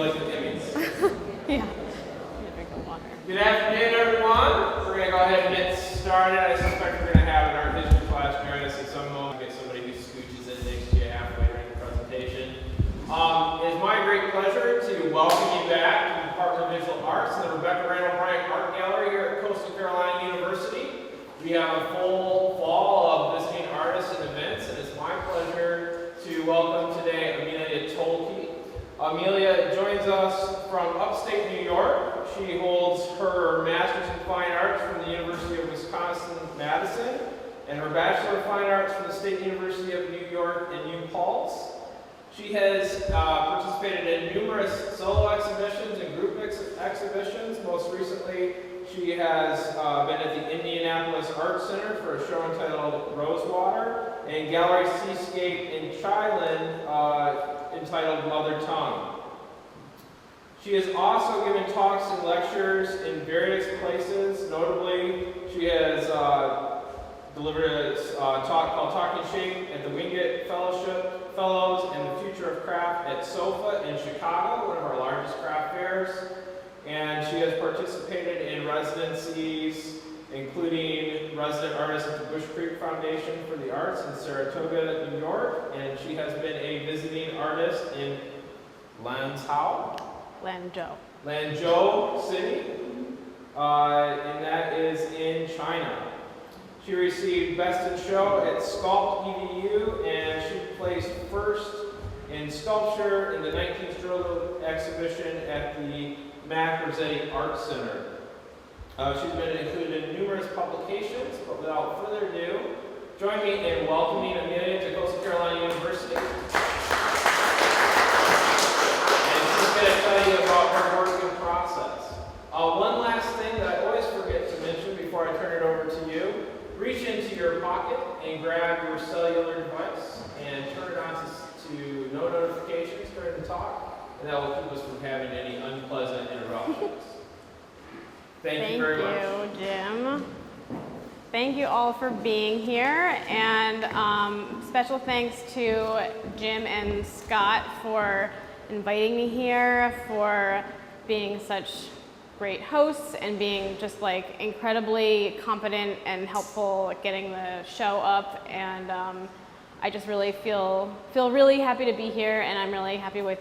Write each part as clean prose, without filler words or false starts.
like the Emmys. Yeah. Good afternoon, everyone. We're going to go ahead and get started. I suspect we're going to have an art history class join us at some moment. Get somebody who scooches in next to you halfway during the presentation. It is my great pleasure to welcome you back to the Department of Visual Arts and the Randall Bryan Art Gallery here at Coastal Carolina University. We have a full fall of visiting artists and events, and it's my pleasure to welcome today Amelia Toelke. Amelia joins us from upstate New York. She holds her Master's in Fine Arts from the University of Wisconsin-Madison and her Bachelor of Fine Arts from the State University of New York in New Paltz. She has participated in numerous solo exhibitions and group exhibitions. Most recently, she has been at the Indianapolis Art Center for a show entitled Rosewater and Gallery Seascape in Chiland entitled Mother Tongue. She has also given talks and lectures in various places. Notably, she has delivered a talk called Talking Shape at the Wingate Fellows and the Future of Craft at SOFA in Chicago, one of our largest craft fairs. And she has participated in residencies, including resident artist at the Bush Creek Foundation for the Arts in Saratoga, New York. And she has been a visiting artist in Lanzhou City, and that is in China. She received Best in Show at Sculpt EDU, and she placed first in sculpture in the 19th Struggle exhibition at the Mac Rossetti Art Center. She's been included in numerous publications, but without further ado, join me in welcoming Amelia to Coastal Carolina University. I'm going to tell you about her working process. One last thing that I always forget to mention before I turn it over to you. Reach into your pocket and grab your cellular device and turn it on to no notifications during the talk, and that will keep us from having any unpleasant interruptions. Thank you very much. Thank you, Jim. Thank you all for being here, and special thanks to Jim and Scott for inviting me here, for being such great hosts and being just like incredibly competent and helpful at getting the show up. And I just really feel really happy to be here, and I'm really happy with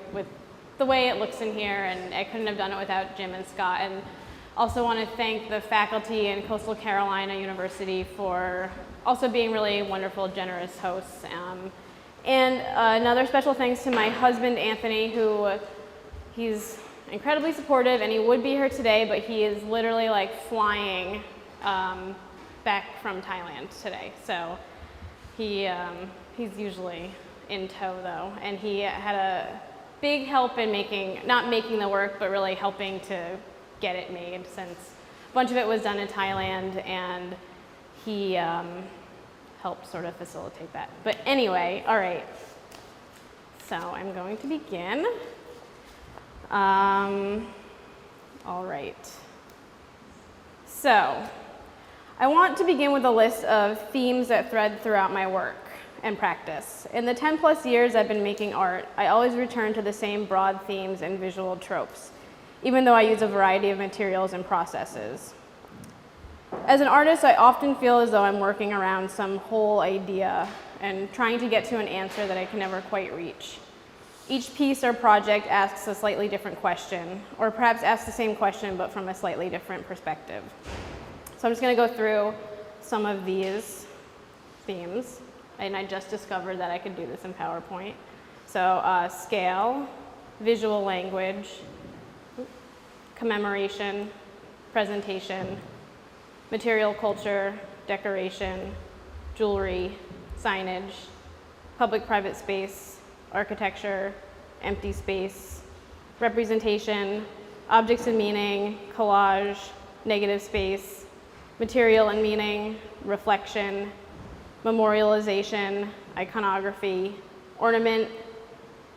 the way it looks in here, and I couldn't have done it without Jim and Scott. And also want to thank the faculty in Coastal Carolina University for also being really wonderful, generous hosts. And another special thanks to my husband, Anthony, who he's incredibly supportive, and he would be here today, but he is literally like flying back from Thailand today. So he's usually in tow though, and he had a big help in not making the work, but really helping to get it made, since a bunch of it was done in Thailand, and he helped sort of facilitate that. But anyway, all right, so I'm going to begin. All right. So I want to begin with a list of themes that thread throughout my work and practice. In the 10 plus years I've been making art, I always return to the same broad themes and visual tropes, even though I use a variety of materials and processes. As an artist, I often feel as though I'm working around some whole idea and trying to get to an answer that I can never quite reach. Each piece or project asks a slightly different question, or perhaps asks the same question but from a slightly different perspective. So I'm just going to go through some of these themes, and I just discovered that I could do this in PowerPoint. So scale, visual language, commemoration, presentation, material culture, decoration, jewelry, signage, public-private space, architecture, empty space, representation, objects and meaning, collage, negative space, material and meaning, reflection, memorialization, iconography, ornament,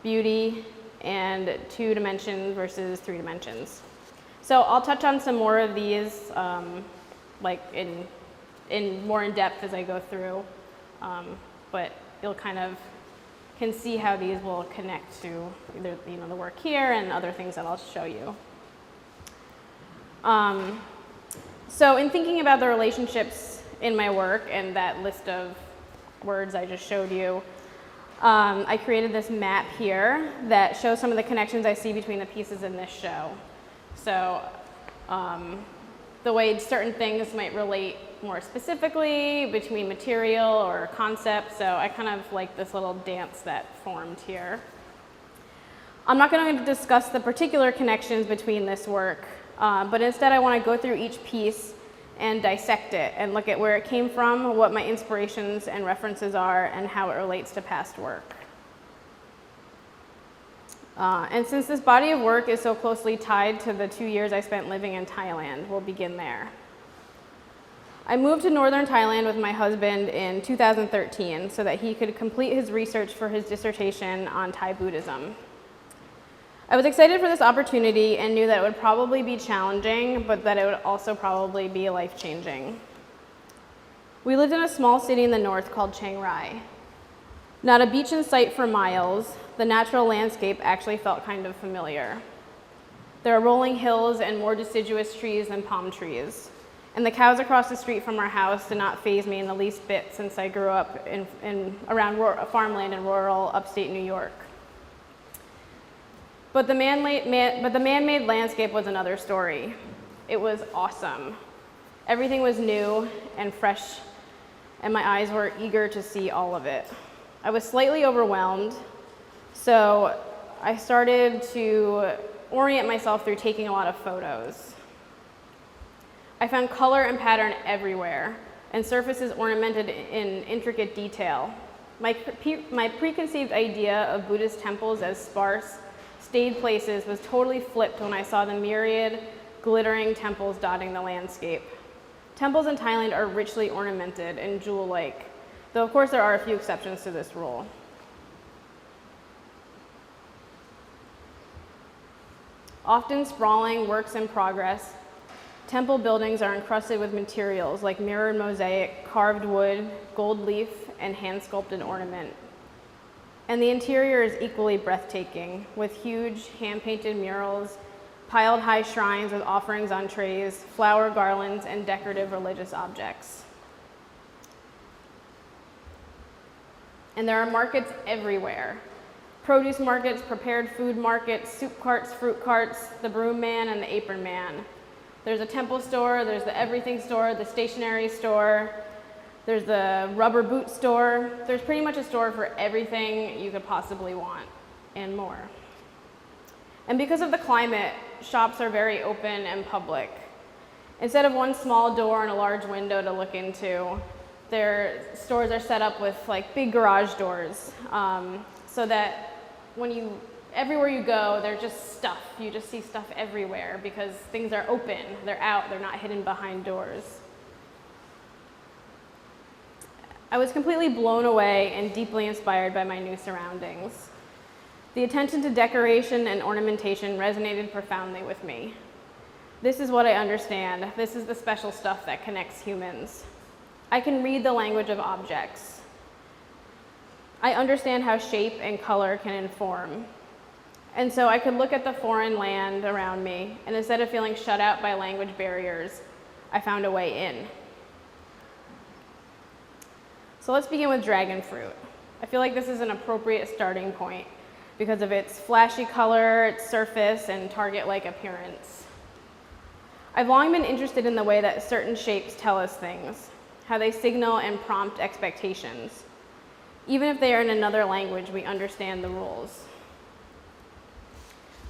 beauty, and 2 dimensions versus 3 dimensions. So I'll touch on some more of these like in more in depth as I go through, but you'll kind of can see how these will connect to either the work here and other things that I'll show you. So in thinking about the relationships in my work and that list of words I just showed you, I created this map here that shows some of the connections I see between the pieces in this show. So the way certain things might relate more specifically between material or concept. So I kind of like this little dance that formed here. I'm not going to discuss the particular connections between this work, but instead I want to go through each piece and dissect it and look at where it came from, what my inspirations and references are, and how it relates to past work. And since this body of work is so closely tied to the 2 years I spent living in Thailand, we'll begin there. I moved to northern Thailand with my husband in 2013 so that he could complete his research for his dissertation on Thai Buddhism. I was excited for this opportunity and knew that it would probably be challenging, but that it would also probably be life-changing. We lived in a small city in the north called Chiang Rai. Not a beach in sight for miles, the natural landscape actually felt kind of familiar. There are rolling hills and more deciduous trees than palm trees. And the cows across the street from our house did not faze me in the least bit since I grew up around farmland in rural upstate New York. But the man-made landscape was another story. It was awesome. Everything was new and fresh, and my eyes were eager to see all of it. I was slightly overwhelmed, so I started to orient myself through taking a lot of photos. I found color and pattern everywhere, and surfaces ornamented in intricate detail. My preconceived idea of Buddhist temples as sparse, staid places was totally flipped when I saw the myriad glittering temples dotting the landscape. Temples in Thailand are richly ornamented and jewel-like, though of course there are a few exceptions to this rule. Often sprawling works in progress, temple buildings are encrusted with materials like mirrored mosaic, carved wood, gold leaf, and hand-sculpted ornament. And the interior is equally breathtaking, with huge hand-painted murals, piled high shrines with offerings on trays, flower garlands, and decorative religious objects. And there are markets everywhere. Produce markets, prepared food markets, soup carts, fruit carts, the broom man and the apron man. There's a temple store, there's the everything store, the stationery store, there's the rubber boot store. There's pretty much a store for everything you could possibly want and more. And because of the climate, shops are very open and public. Instead of one small door and a large window to look into, their stores are set up with like big garage doors, so that everywhere you go, there's just stuff. You just see stuff everywhere because things are open, they're out, they're not hidden behind doors. I was completely blown away and deeply inspired by my new surroundings. The attention to decoration and ornamentation resonated profoundly with me. This is what I understand. This is the special stuff that connects humans. I can read the language of objects. I understand how shape and color can inform. And so I could look at the foreign land around me, and instead of feeling shut out by language barriers, I found a way in. So let's begin with dragon fruit. I feel like this is an appropriate starting point because of its flashy color, its surface, and target-like appearance. I've long been interested in the way that certain shapes tell us things, how they signal and prompt expectations. Even if they are in another language, we understand the rules.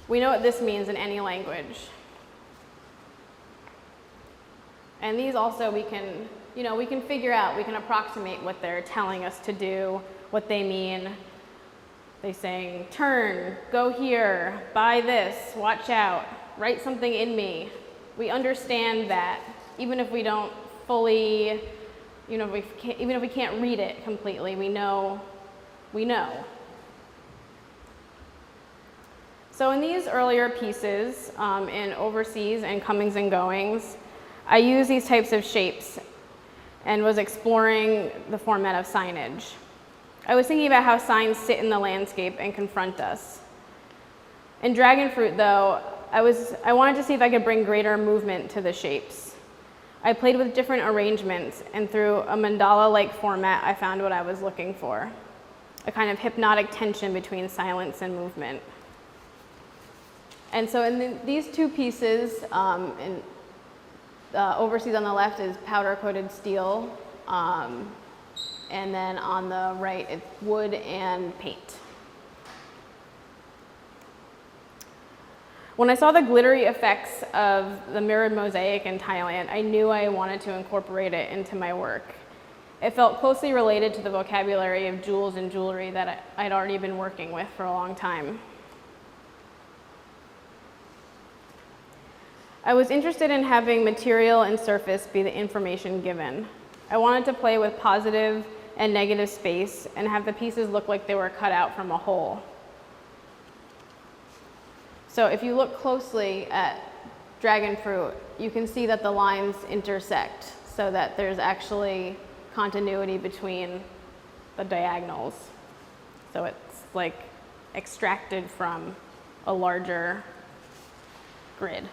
We know what this means in any language. And these also we can figure out, we can approximate what they're telling us to do, what they mean. They're saying, turn, go here, buy this, watch out, write something in me. We understand that, even if we don't fully, even if we can't read it completely, we know. So in these earlier pieces, in overseas and comings and goings, I use these types of shapes and was exploring the format of signage. I was thinking about how signs sit in the landscape and confront us. In dragon fruit, though, I wanted to see if I could bring greater movement to the shapes. I played with different arrangements, and through a mandala-like format, I found what I was looking for, a kind of hypnotic tension between silence and movement. And so in these two pieces, overseas on the left is powder-coated steel, and then on the right, it's wood and paint. When I saw the glittery effects of the mirrored mosaic in Thailand, I knew I wanted to incorporate it into my work. It felt closely related to the vocabulary of jewels and jewelry that I'd already been working with for a long time. I was interested in having material and surface be the information given. I wanted to play with positive and negative space and have the pieces look like they were cut out from a whole. So if you look closely at dragon fruit, you can see that the lines intersect so that there's actually continuity between the diagonals. So it's like extracted from a larger grid.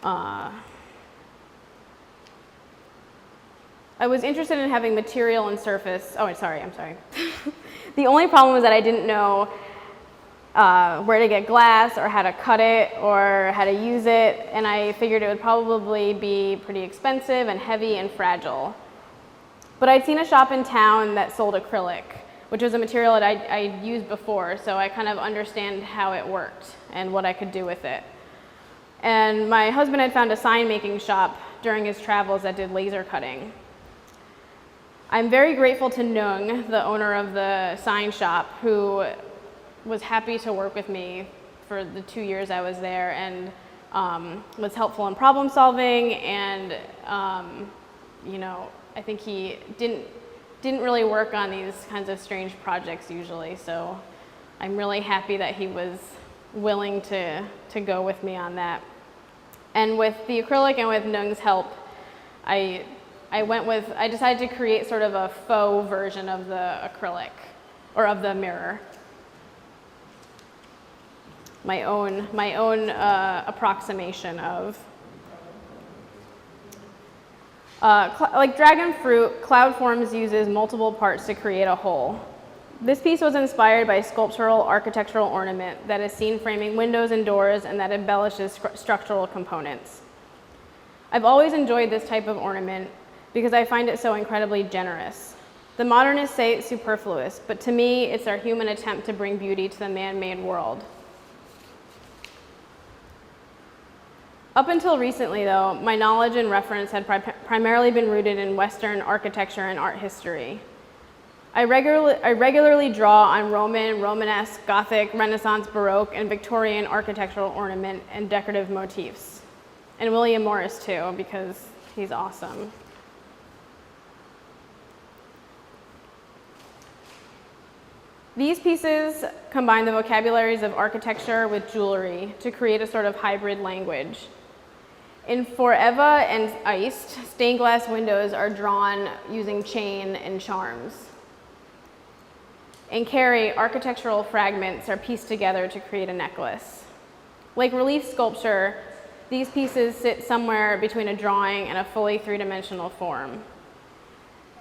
I was interested in having material and surface. Oh, I'm sorry. The only problem was that I didn't know where to get glass or how to cut it or how to use it, and I figured it would probably be pretty expensive and heavy and fragile. But I'd seen a shop in town that sold acrylic, which was a material that I'd used before, so I kind of understand how it worked and what I could do with it. And my husband had found a sign making shop during his travels that did laser cutting. I'm very grateful to Nung, the owner of the sign shop, who was happy to work with me for the 2 years I was there, and was helpful in problem solving, and I think he didn't really work on these kinds of strange projects usually, so I'm really happy that he was willing to go with me on that. And with the acrylic and with Nung's help, I decided to create sort of a faux version of the acrylic, or of the mirror. My own approximation of. Like dragon fruit, cloud forms uses multiple parts to create a whole. This piece was inspired by sculptural architectural ornament that is seen framing windows and doors and that embellishes structural components. I've always enjoyed this type of ornament because I find it so incredibly generous. The modernists say it's superfluous, but to me, it's our human attempt to bring beauty to the man-made world. Up until recently, though, my knowledge and reference had primarily been rooted in Western architecture and art history. I regularly draw on Roman, Romanesque, Gothic, Renaissance, Baroque, and Victorian architectural ornament and decorative motifs. And William Morris, too, because he's awesome. These pieces combine the vocabularies of architecture with jewelry to create a sort of hybrid language. In Foreva and Iced, stained glass windows are drawn using chain and charms. In Carrie, architectural fragments are pieced together to create a necklace. Like relief sculpture, these pieces sit somewhere between a drawing and a fully three-dimensional form.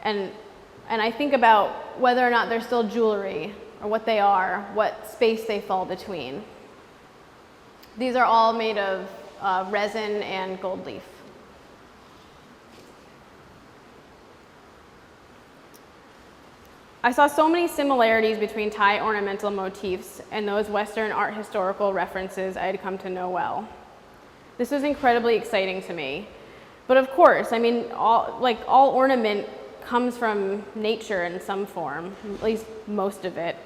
And I think about whether or not they're still jewelry, or what they are, what space they fall between. These are all made of resin and gold leaf. I saw so many similarities between Thai ornamental motifs and those Western art historical references I had come to know well. This was incredibly exciting to me. But of course, I mean, all ornament comes from nature in some form, at least most of it.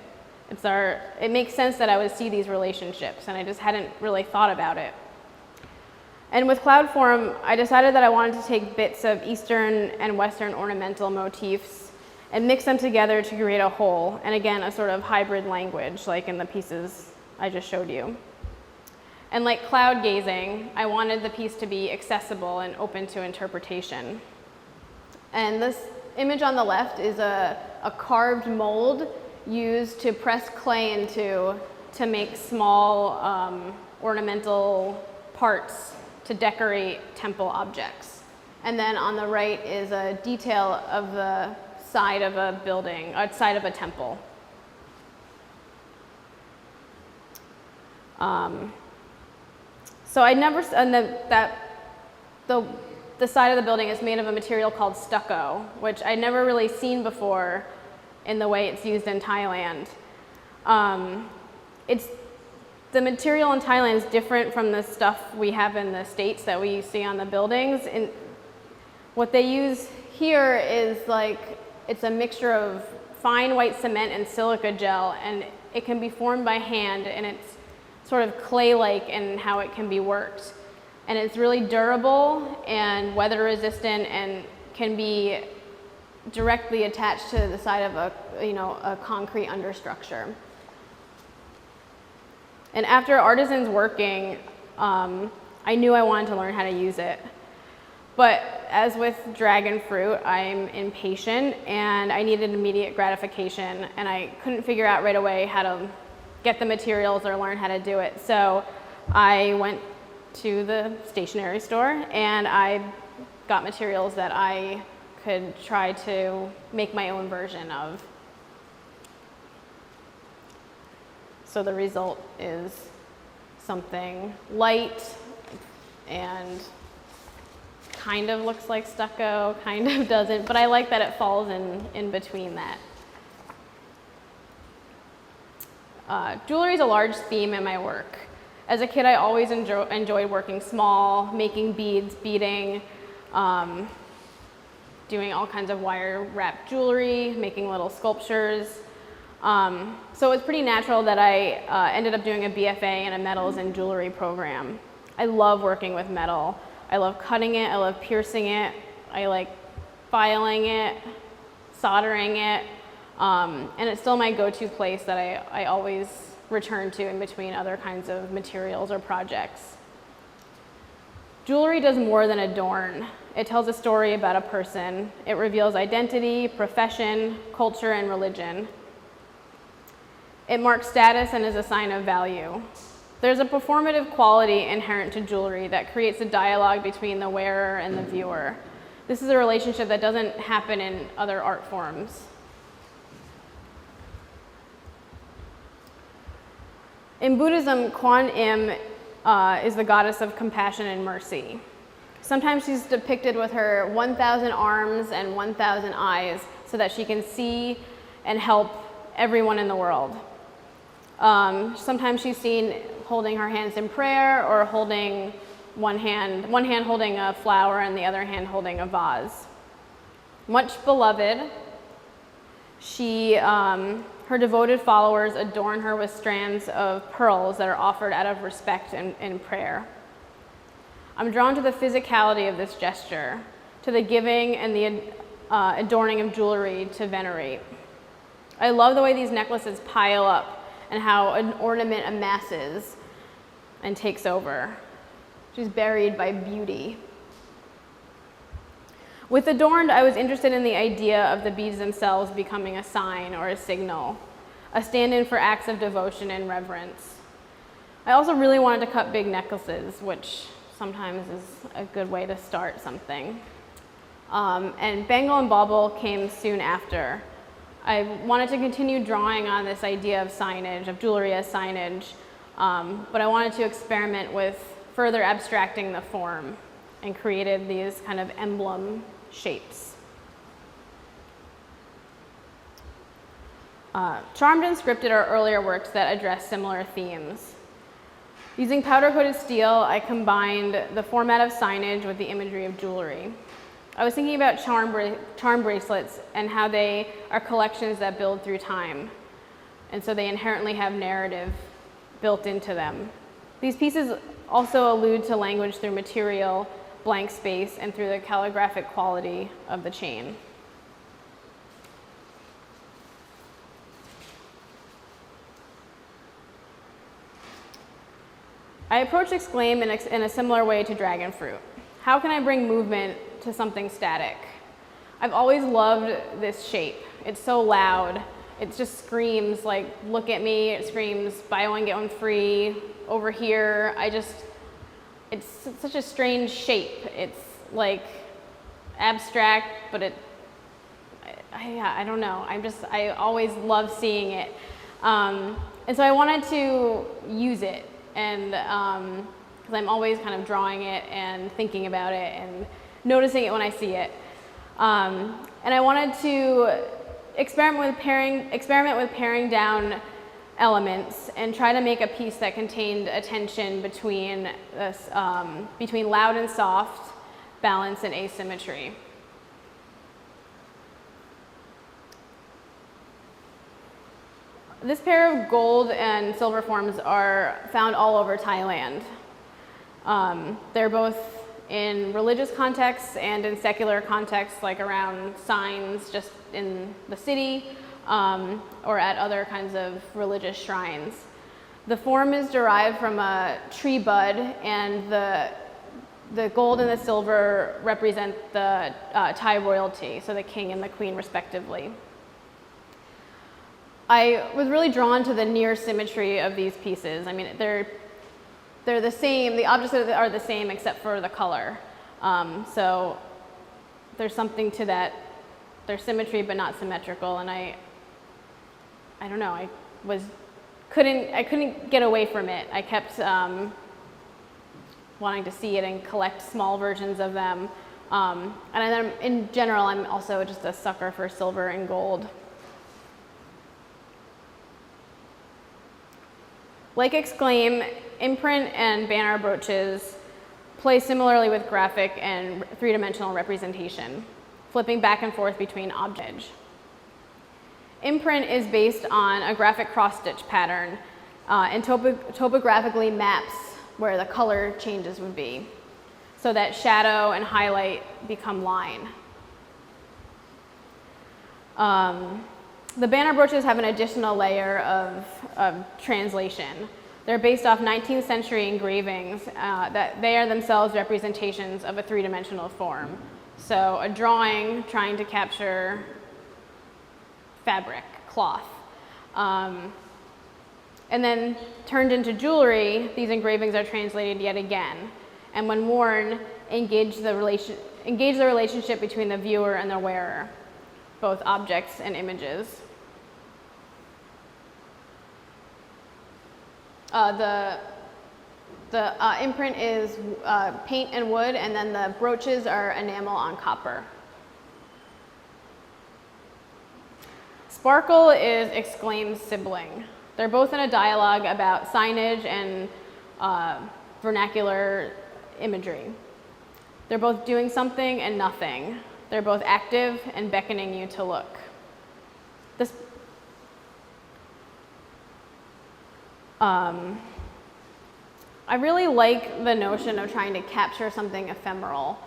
It makes sense that I would see these relationships, and I just hadn't really thought about it. And with cloud form, I decided that I wanted to take bits of Eastern and Western ornamental motifs and mix them together to create a whole, and again, a sort of hybrid language, like in the pieces I just showed you. And like cloud gazing, I wanted the piece to be accessible and open to interpretation. And this image on the left is a carved mold used to press clay into to make small ornamental parts to decorate temple objects. And then on the right is a detail of the side of a building, side of a temple. So I never, and the side of the building is made of a material called stucco, which I'd never really seen before in the way it's used in Thailand. The material in Thailand is different from the stuff we have in the States that we see on the buildings. And what they use here is it's a mixture of fine white cement and silica gel, and it can be formed by hand, and it's sort of clay-like in how it can be worked. And it's really durable and weather resistant and can be directly attached to the side of a concrete understructure. And after artisans working, I knew I wanted to learn how to use it. But as with dragon fruit, I'm impatient and I needed immediate gratification, and I couldn't figure out right away how to get the materials or learn how to do it. So I went to the stationery store and I got materials that I could try to make my own version of. So the result is something light and kind of looks like stucco, kind of doesn't, but I like that it falls in between that. Jewelry is a large theme in my work. As a kid, I always enjoyed working small, making beads, beading, doing all kinds of wire wrapped jewelry, making little sculptures. So it was pretty natural that I ended up doing a BFA in a metals and jewelry program. I love working with metal. I love cutting it, I love piercing it, I like filing it, soldering it, and it's still my go-to place that I always return to in between other kinds of materials or projects. Jewelry does more than adorn. It tells a story about a person. It reveals identity, profession, culture, and religion. It marks status and is a sign of value. There's a performative quality inherent to jewelry that creates a dialogue between the wearer and the viewer. This is a relationship that doesn't happen in other art forms. In Buddhism, Kuan Im is the goddess of compassion and mercy. Sometimes she's depicted with her 1,000 arms and 1,000 eyes so that she can see and help everyone in the world. Sometimes she's seen holding her hands in prayer or holding one hand holding a flower and the other hand holding a vase. Much beloved, her devoted followers adorn her with strands of pearls that are offered out of respect and prayer. I'm drawn to the physicality of this gesture, to the giving and the adorning of jewelry to venerate. I love the way these necklaces pile up and how an ornament amasses and takes over. She's buried by beauty. With Adorned, I was interested in the idea of the beads themselves becoming a sign or a signal, a stand-in for acts of devotion and reverence. I also really wanted to cut big necklaces, which sometimes is a good way to start something. And Bangle and Bauble came soon after. I wanted to continue drawing on this idea of signage, of jewelry as signage, but I wanted to experiment with further abstracting the form and created these kind of emblem shapes. Charmed and Scripted are earlier works that address similar themes. Using powder-coated steel, I combined the format of signage with the imagery of jewelry. I was thinking about charm bracelets and how they are collections that build through time, and so they inherently have narrative built into them. These pieces also allude to language through material, blank space, and through the calligraphic quality of the chain. I approached Exclaim in a similar way to Dragon Fruit. How can I bring movement to something static? I've always loved this shape. It's so loud. It just screams like, look at me. It screams, buy one, get one free. Over here, it's such a strange shape. It's like abstract, but I don't know. I always love seeing it. And so I wanted to use it, and because I'm always kind of drawing it and thinking about it and noticing it when I see it. And I wanted to experiment with paring down elements and try to make a piece that contained a tension between between loud and soft, balance and asymmetry. This pair of gold and silver forms are found all over Thailand. They're both in religious contexts and in secular contexts, like around signs just in the city, or at other kinds of religious shrines. The form is derived from a tree bud, and the gold and the silver represent the Thai royalty, so the king and the queen respectively. I was really drawn to the near symmetry of these pieces. I mean, they're the same, the objects are the same except for the color. So there's something to that. There's symmetry but not symmetrical, and I don't know, I couldn't get away from it. I kept wanting to see it and collect small versions of them. And then in general, I'm also just a sucker for silver and gold. Like Exclaim, imprint and banner brooches play similarly with graphic and three-dimensional representation, flipping back and forth between objects. Imprint is based on a graphic cross-stitch pattern and topographically maps where the color changes would be, so that shadow and highlight become line. The banner brooches have an additional layer of translation. They're based off 19th century engravings that they are themselves representations of a three-dimensional form. So a drawing trying to capture fabric, cloth. And then turned into jewelry, these engravings are translated yet again. And when worn, engage the relationship between the viewer and the wearer, both objects and images. The imprint is paint and wood, and then the brooches are enamel on copper. Sparkle is Exclaim's sibling. They're both in a dialogue about signage and vernacular imagery. They're both doing something and nothing. They're both active and beckoning you to look. I really like the notion of trying to capture something ephemeral.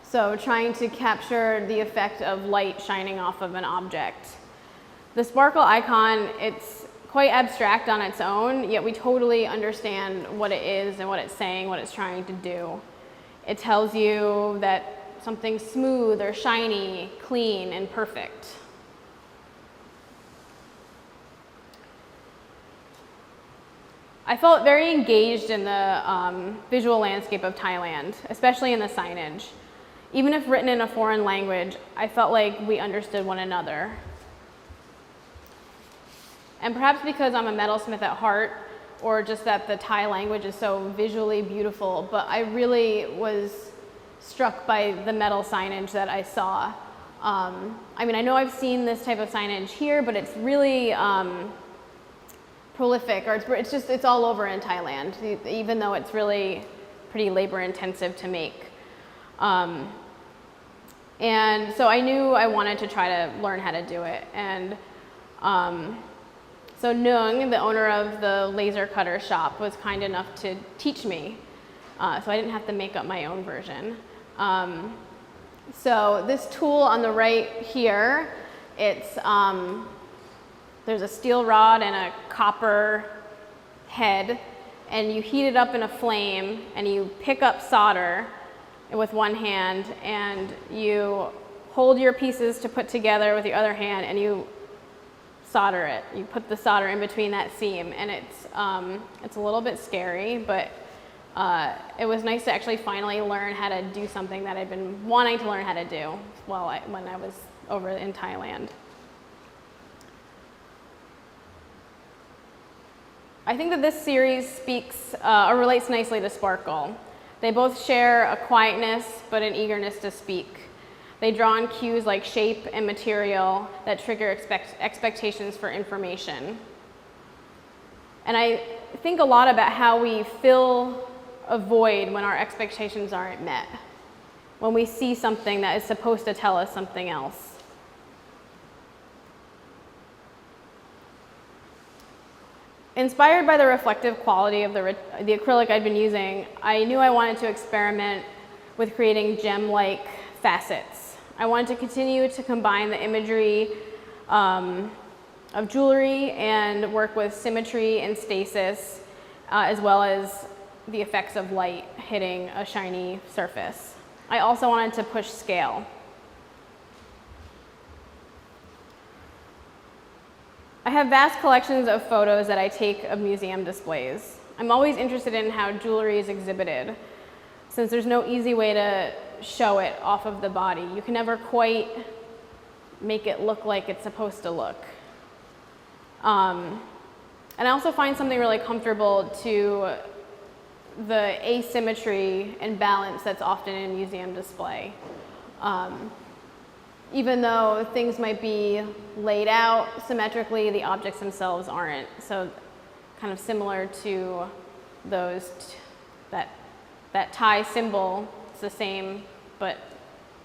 So trying to capture the effect of light shining off of an object. The sparkle icon, it's quite abstract on its own, yet we totally understand what it is and what it's saying, what it's trying to do. It tells you that something's smooth or shiny, clean, and perfect. I felt very engaged in the visual landscape of Thailand, especially in the signage. Even if written in a foreign language, I felt like we understood one another. And perhaps because I'm a metalsmith at heart, or just that the Thai language is so visually beautiful, but I really was struck by the metal signage that I saw. I mean, I know I've seen this type of signage here, but it's really prolific, or it's all over in Thailand, even though it's really pretty labor intensive to make. And so I knew I wanted to try to learn how to do it. And so Nung, the owner of the laser cutter shop, was kind enough to teach me. So I didn't have to make up my own version. So this tool on the right here, there's a steel rod and a copper head, and you heat it up in a flame, and you pick up solder with one hand, and you hold your pieces to put together with your other hand and you solder it. You put the solder in between that seam, and it's a little bit scary, but it was nice to actually finally learn how to do something that I'd been wanting to learn how to do when I was over in Thailand. I think that this series speaks or relates nicely to Sparkle. They both share a quietness but an eagerness to speak. They draw on cues like shape and material that trigger expectations for information. And I think a lot about how we fill a void when our expectations aren't met, when we see something that is supposed to tell us something else. Inspired by the reflective quality of the acrylic I'd been using, I knew I wanted to experiment with creating gem-like facets. I wanted to continue to combine the imagery of jewelry and work with symmetry and stasis, as well as the effects of light hitting a shiny surface. I also wanted to push scale. I have vast collections of photos that I take of museum displays. I'm always interested in how jewelry is exhibited, since there's no easy way to show it off of the body. You can never quite make it look like it's supposed to look. And I also find something really comfortable to the asymmetry and balance that's often in museum display. Even though things might be laid out symmetrically, the objects themselves aren't. So kind of similar to those, that Thai symbol, it's the same, but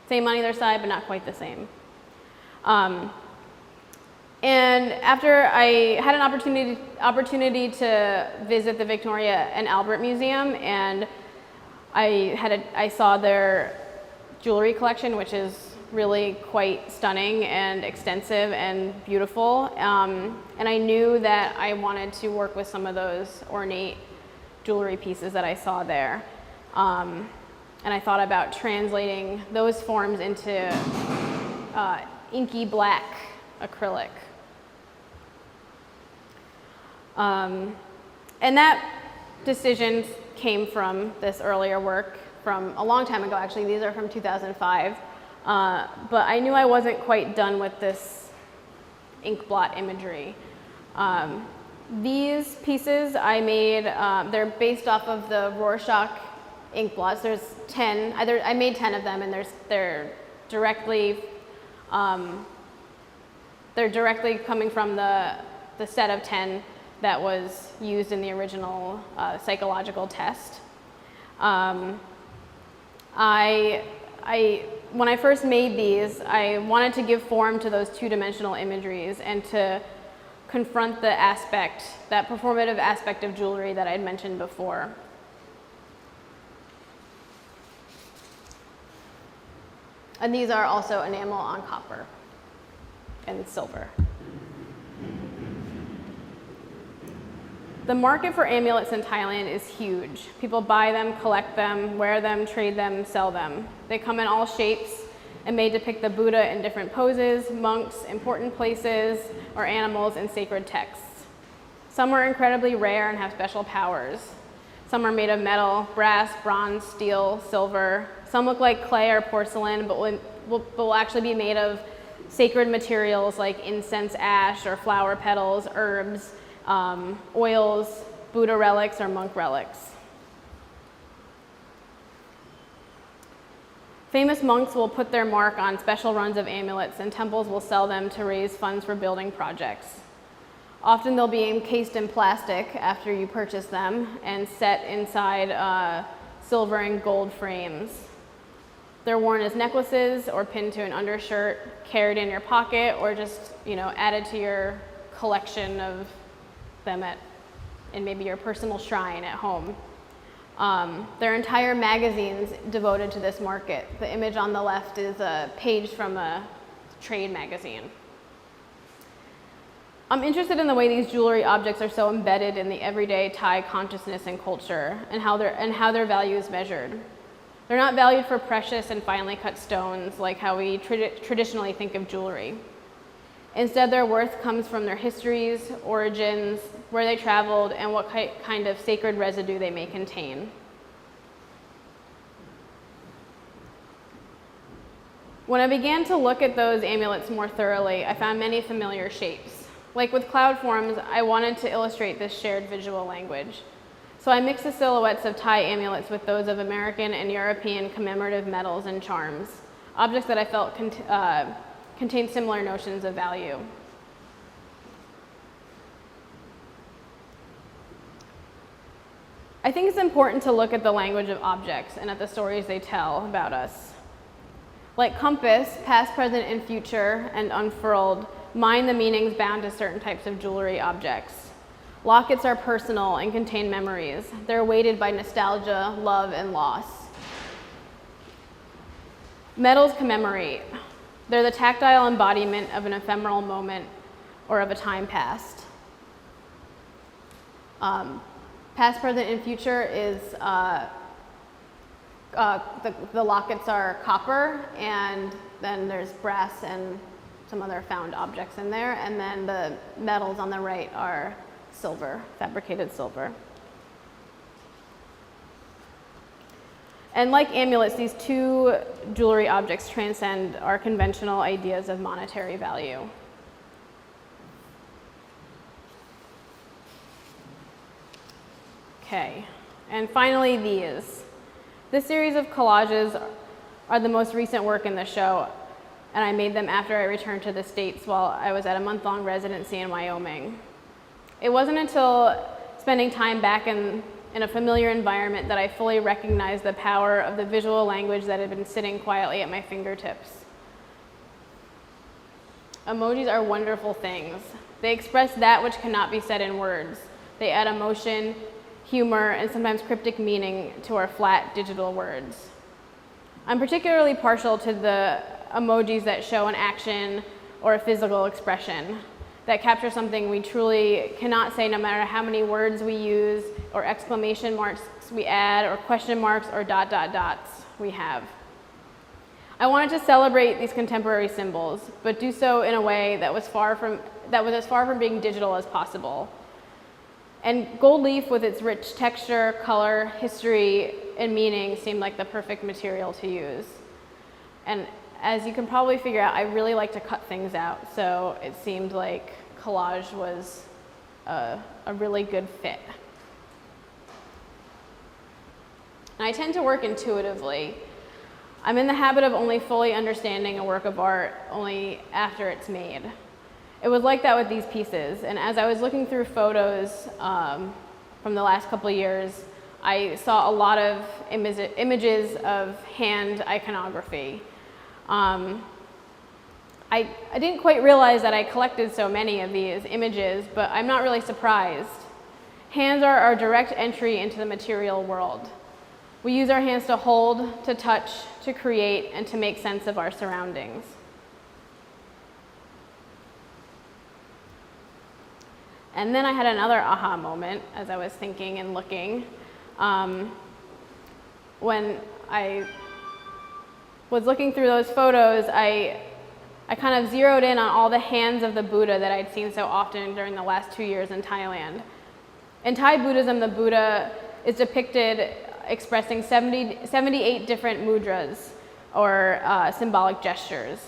same on either side, but not quite the same. And after I had an opportunity to visit the Victoria and Albert Museum, and I saw their jewelry collection, which is really quite stunning and extensive and beautiful. And I knew that I wanted to work with some of those ornate jewelry pieces that I saw there. And I thought about translating those forms into inky black acrylic. And that decision came from this earlier work from a long time ago, actually. These are from 2005. But I knew I wasn't quite done with this ink blot imagery. These pieces I made, they're based off of the Rorschach ink blots. There's 10, I made 10 of them, and they're directly coming from the set of 10 that was used in the original psychological test. When I first made these, I wanted to give form to those two-dimensional imageries and to confront that performative aspect of jewelry that I'd mentioned before. And these are also enamel on copper and silver. The market for amulets in Thailand is huge. People buy them, collect them, wear them, trade them, sell them. They come in all shapes and may depict the Buddha in different poses, monks, important places, or animals in sacred texts. Some are incredibly rare and have special powers. Some are made of metal, brass, bronze, steel, silver. Some look like clay or porcelain, but will actually be made of sacred materials like incense ash or flower petals, herbs, oils, Buddha relics, or monk relics. Famous monks will put their mark on special runs of amulets, and temples will sell them to raise funds for building projects. Often they'll be encased in plastic after you purchase them and set inside silver and gold frames. They're worn as necklaces or pinned to an undershirt, carried in your pocket, or just, added to your collection of them in maybe your personal shrine at home. There are entire magazines devoted to this market. The image on the left is a page from a trade magazine. I'm interested in the way these jewelry objects are so embedded in the everyday Thai consciousness and culture, and how their value is measured. They're not valued for precious and finely cut stones like how we traditionally think of jewelry. Instead, their worth comes from their histories, origins, where they traveled, and what kind of sacred residue they may contain. When I began to look at those amulets more thoroughly, I found many familiar shapes. Like with cloud forms, I wanted to illustrate this shared visual language. So I mixed the silhouettes of Thai amulets with those of American and European commemorative medals and charms, objects that I felt contained similar notions of value. I think it's important to look at the language of objects and at the stories they tell about us. Like compass, past, present, and future, and unfurled, mine the meanings bound to certain types of jewelry objects. Lockets are personal and contain memories. They're weighted by nostalgia, love, and loss. Medals commemorate. They're the tactile embodiment of an ephemeral moment or of a time past. Past, present, and future is the lockets are copper, and then there's brass and some other found objects in there, and then the metals on the right are silver, fabricated silver. And like amulets, these two jewelry objects transcend our conventional ideas of monetary value. Okay, and finally these. This series of collages are the most recent work in the show, and I made them after I returned to the States while I was at a month-long residency in Wyoming. It wasn't until spending time back in a familiar environment that I fully recognized the power of the visual language that had been sitting quietly at my fingertips. Emojis are wonderful things. They express that which cannot be said in words. They add emotion, humor, and sometimes cryptic meaning to our flat digital words. I'm particularly partial to the emojis that show an action or a physical expression that capture something we truly cannot say no matter how many words we use or exclamation marks we add or question marks or dots we have. I wanted to celebrate these contemporary symbols, but do so in a way that was as far from being digital as possible. And gold leaf with its rich texture, color, history, and meaning seemed like the perfect material to use. And as you can probably figure out, I really like to cut things out, so it seemed like collage was a really good fit. And I tend to work intuitively. I'm in the habit of only fully understanding a work of art only after it's made. It was like that with these pieces, and as I was looking through photos from the last couple of years, I saw a lot of images of hand iconography. I didn't quite realize that I collected so many of these images, but I'm not really surprised. Hands are our direct entry into the material world. We use our hands to hold, to touch, to create, and to make sense of our surroundings. And then I had another aha moment as I was thinking and looking. When I was looking through those photos, I kind of zeroed in on all the hands of the Buddha that I'd seen so often during the last 2 years in Thailand. In Thai Buddhism, the Buddha is depicted expressing 78 different mudras, or symbolic gestures.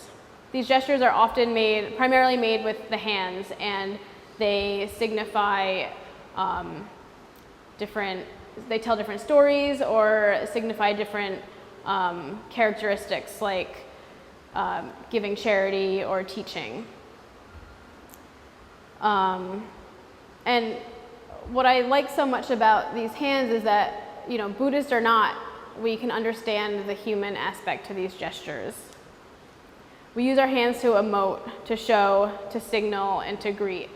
These gestures are often primarily made with the hands, and they signify they tell different stories or signify different characteristics like giving charity or teaching. And what I like so much about these hands is that, Buddhist or not, we can understand the human aspect to these gestures. We use our hands to emote, to show, to signal, and to greet.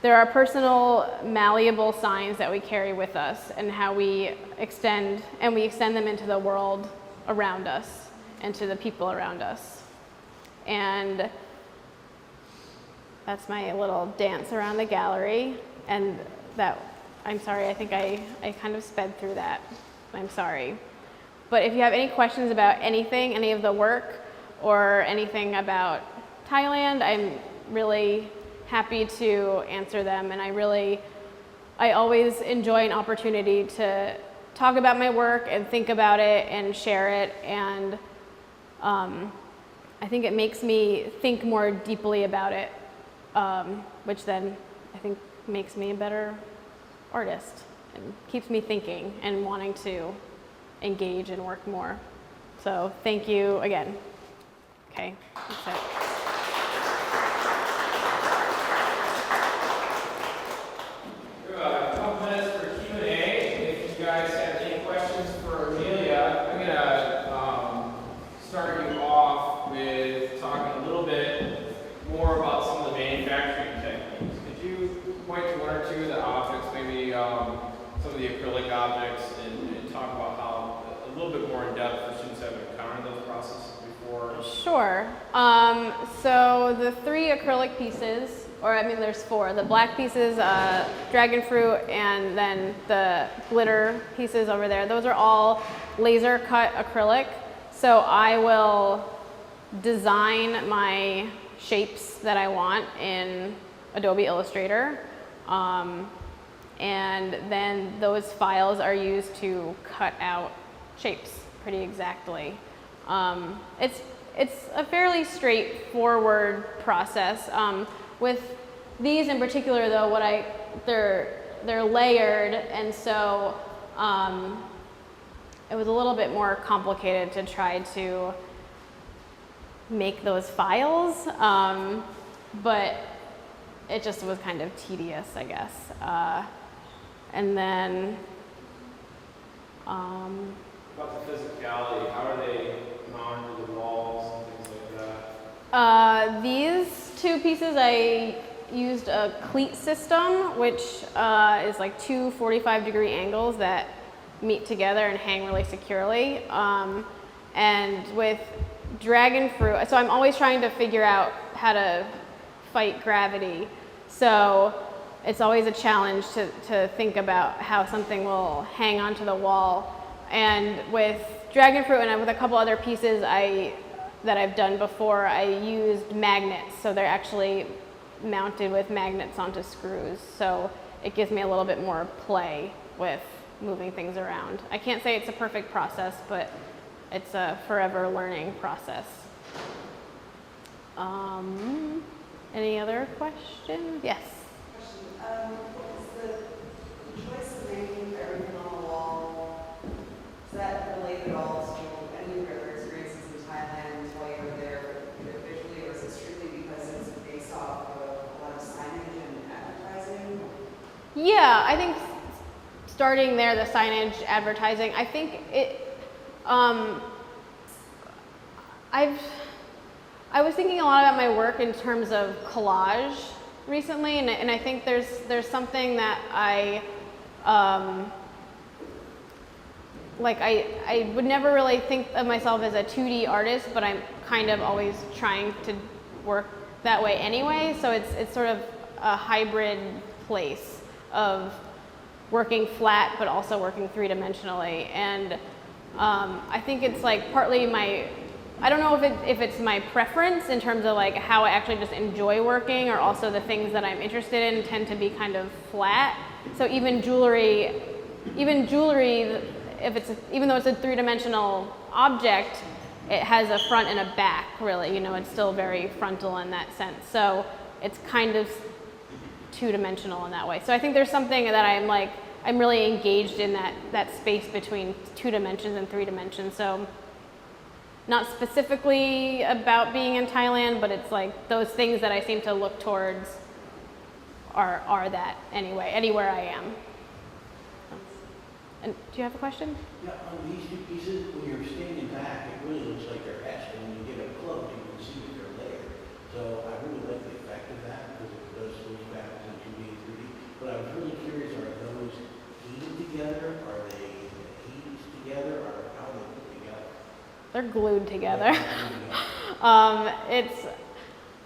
There are personal, malleable signs that we carry with us and how we extend them into the world around us and to the people around us. And that's my little dance around the gallery. And I'm sorry, I think I kind of sped through that. I'm sorry. But if you have any questions about anything, any of the work, or anything about Thailand, I'm really happy to answer them. And I always enjoy an opportunity to talk about my work and think about it and share it. And I think it makes me think more deeply about it, which then I think makes me a better artist and keeps me thinking and wanting to engage and work more. So thank you again. Okay, that's it. We have a couple minutes for Q&A. If you guys have any questions for Amelia, I'm gonna start you off with talking a little bit more about some of the manufacturing techniques. Could you point to one or two of the objects, maybe some of the acrylic objects, and talk about how, a little bit more in depth, for students that have encountered those processes before? Sure. So the 3 acrylic pieces, or I mean there's 4. The black pieces, dragon fruit, and then the glitter pieces over there, those are all laser cut acrylic. So I will design my shapes that I want in Adobe Illustrator. And then those files are used to cut out shapes pretty exactly. It's a fairly straightforward process. With these in particular though, they're layered, and so it was a little bit more complicated to try to make those files, but it just was kind of tedious, I guess. And then about the physicality, how are they mounted to the walls and things like that? These 2 pieces I used a cleat system, which is like 2 45-degree angles that meet together and hang really securely. And with dragon fruit, so I'm always trying to figure out how to fight gravity. So it's always a challenge to think about how something will hang onto the wall. And with dragon fruit and with a couple other pieces that I've done before, I used magnets. So they're actually mounted with magnets onto screws. So it gives me a little bit more play with moving things around. I can't say it's a perfect process, but it's a forever learning process. Any other questions? Yes. Is the choice of making everything on the wall, is that related at all to any of your experiences in Thailand while you were there, either visually, or is it strictly because it's based off of a lot of signage and advertising? Yeah, I think starting there, the signage, advertising, I think it, I was thinking a lot about my work in terms of collage recently, and I think there's something that I would never really think of myself as a 2D artist, but I'm kind of always trying to work that way anyway. So it's sort of a hybrid place of working flat but also working 3-dimensionally, and I think it's like partly I don't know if it's my preference in terms of like how I actually just enjoy working, or also the things that I'm interested in tend to be kind of flat. So even jewelry, even though it's a 3-dimensional object, it has a front and a back, really. You know, it's still very frontal in that sense. So it's kind of 2-dimensional in that way. So I think there's something that I'm really engaged in that space between 2 dimensions and 3 dimensions. So not specifically about being in Thailand, but it's like those things that I seem to look towards are that anyway, anywhere I am. And do you have a question? Yeah, on these 2 pieces, when you're standing back, it really looks like they're etched, and when you get up close, you can see that they're layered. So I really like the effect of that, because it does switch back to 2D and 3D. But I was really curious, are those heated together? Are they heated together? Or how are they put together? They're glued together. It's,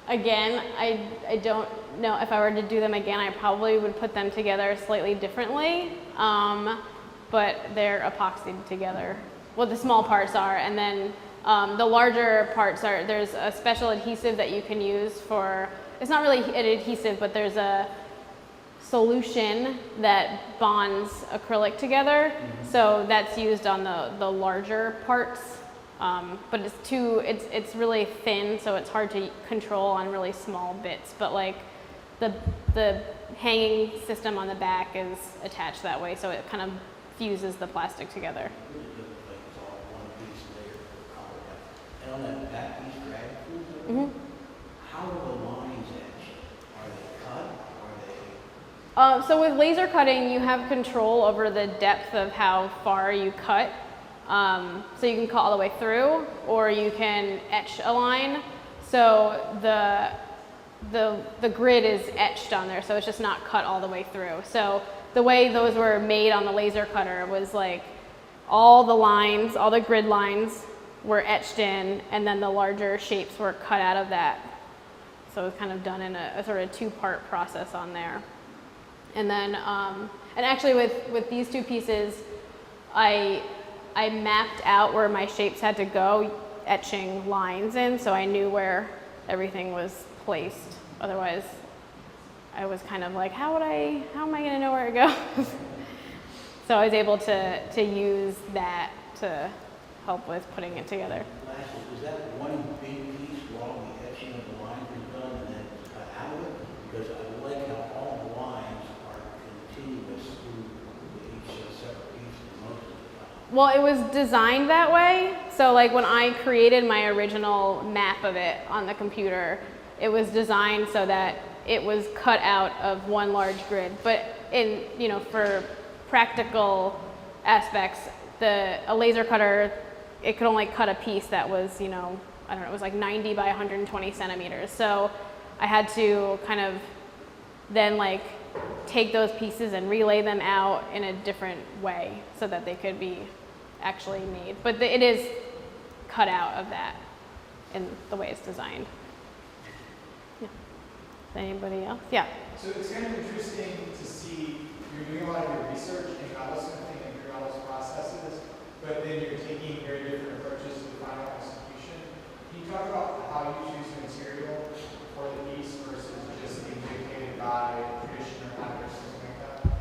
again, I don't know if I were to do them again, I probably would put them together slightly differently, but they're epoxied together what the small parts are, and then the larger parts are, there's a special adhesive that you can use for, it's not really an adhesive, but there's a solution that bonds acrylic together. So that's used on the larger parts, but it's really thin, so it's hard to control on really small bits. But like the hanging system on the back is attached that way, so it kind of fuses the plastic together. It really looks like it's all one piece layer of copper. And on that back piece, drag through, how are the lines etched? Are they cut? Are they? So with laser cutting, you have control over the depth of how far you cut. So you can cut all the way through, or you can etch a line. So the grid is etched on there, so it's just not cut all the way through. So the way those were made on the laser cutter was like all the lines, all the grid lines were etched in, and then the larger shapes were cut out of that. So it was kind of done in a sort of two-part process on there. And then, and actually with these two pieces, I mapped out where my shapes had to go, etching lines in, so I knew where everything was placed. Otherwise, I was kind of like, how am I gonna know where it goes? So I was able to use that to help with putting it together. Lastly, was that one big piece while the etching of the lines was done and then cut out of it? Because I like how all the lines are continuous through each separate piece most of the time. Well, it was designed that way. So like when I created my original map of it on the computer, it was designed so that it was cut out of one large grid. But in, for practical aspects, a laser cutter, it could only cut a piece that was, I don't know, it was like 90 by 120 centimeters. So I had to kind of then like take those pieces and relay them out in a different way so that they could be actually made. But it is cut out of that in the way it's designed. Yeah. Anybody else? Yeah. So it's kind of interesting to see you're doing a lot of your research in how something and through all those processes, but then you're taking very different approaches to the final execution. Can you talk about how you choose the material for the piece versus just being dictated by tradition or habit or something like that?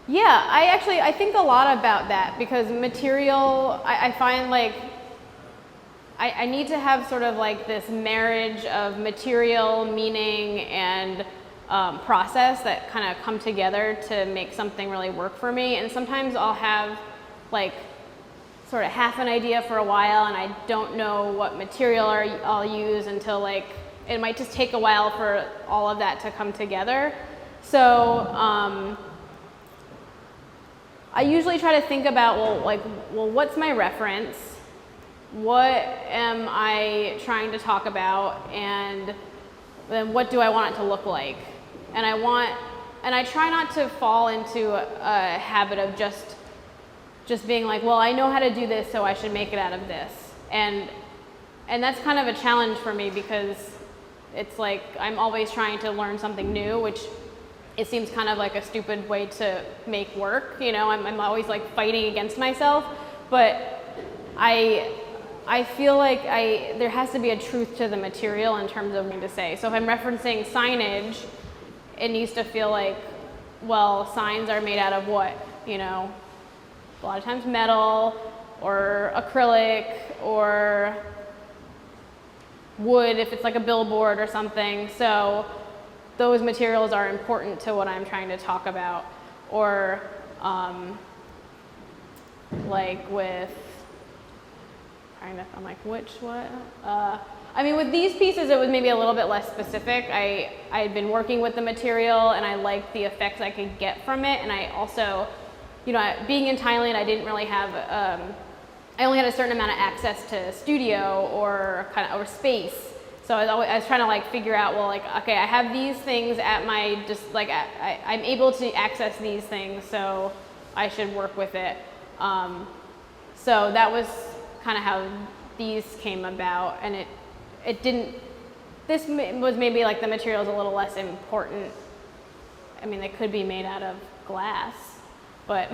Yeah, I think a lot about that, because material, I find like I need to have sort of like this marriage of material, meaning, and process that kind of come together to make something really work for me. And sometimes I'll have like sort of half an idea for a while, and I don't know what material I'll use until like, it might just take a while for all of that to come together. So I usually try to think about, well, what's my reference? What am I trying to talk about? And then what do I want it to look like? And I try not to fall into a habit of just being like, well, I know how to do this, so I should make it out of this. And that's kind of a challenge for me, because it's like I'm always trying to learn something new, which it seems kind of like a stupid way to make work. I'm always like fighting against myself, but I feel like there has to be a truth to the material in terms of what to say. So if I'm referencing signage, it needs to feel like, well, signs are made out of what? A lot of times metal or acrylic or wood if it's like a billboard or something. So those materials are important to what I'm trying to talk about. Or like with, I'm like, what? I mean, with these pieces, it was maybe a little bit less specific. I had been working with the material, and I liked the effects I could get from it. And I also, being in Thailand, I didn't really have, I only had a certain amount of access to studio or space. So I was trying to like figure out, well, like, okay, I have these things at my, I'm able to access these things, so I should work with it. So that was kind of how these came about, and this was maybe like the material's a little less important. I mean, they could be made out of glass, but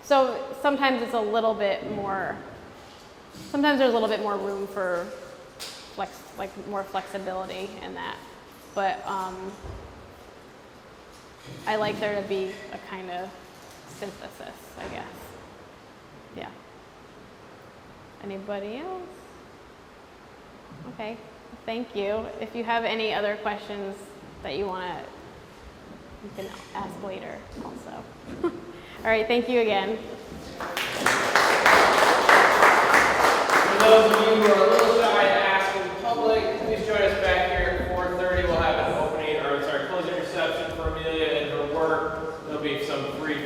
So sometimes it's a little bit more, sometimes there's a little bit more room for more flexibility in that. But I like there to be a kind of synthesis, I guess. Yeah. Anybody else? Okay, thank you. If you have any other questions that you want to, you can ask later also. All right, thank you again. For those of you who are a little shy to ask in public, please join us back here at 4:30. We'll have an closing reception for Amelia and her work. There'll be some free